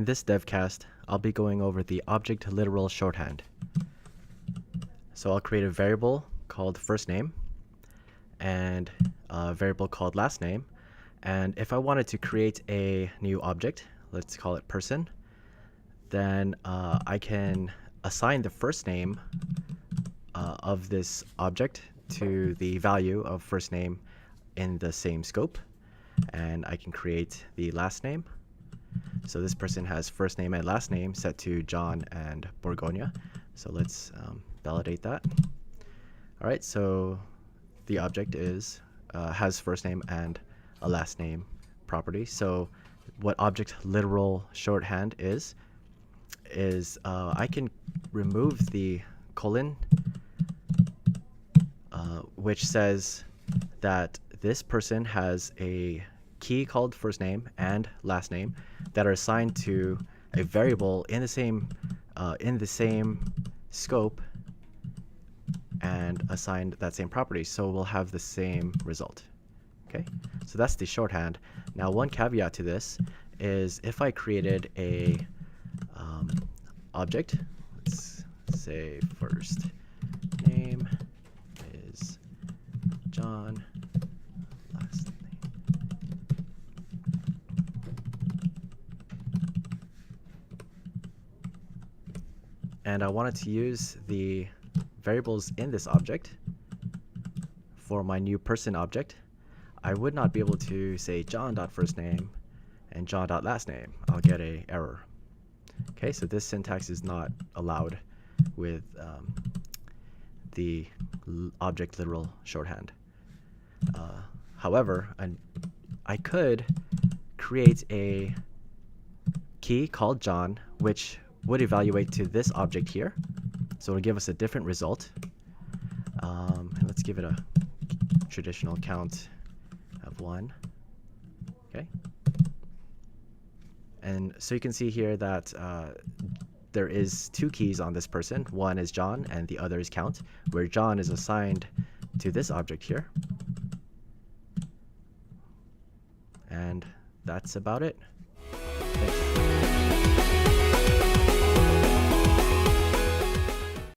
In this DevCast, I'll be going over the object literal shorthand. So I'll create a variable called first name and a variable called last name. And if I wanted to create a new object, let's call it person, then I can assign the first name of this object to the value of first name in the same scope. And I can create the last name. So this person has first name and last name set to John and Borgonia. So let's validate that. All right, so the object has first name and a last name property. So what object literal shorthand is I can remove the colon, which says that this person has a key called first name and last name that are assigned to a variable in the same scope and assigned that same property. So we'll have the same result. Okay, so that's the shorthand. Now, one caveat to this is if I created a object, let's say first name is John, last name. And I wanted to use the variables in this object for my new person object. I would not be able to say John.firstname and John.lastname. I'll get an error. Okay, so this syntax is not allowed with the object literal shorthand. However, I could create a key called John, which would evaluate to this object here. So it'll give us a different result. Let's give it a traditional count of 1. Okay. And so you can see here that there is 2 keys on this person. One is John and the other is count, where John is assigned to this object here. And that's about it. Thanks.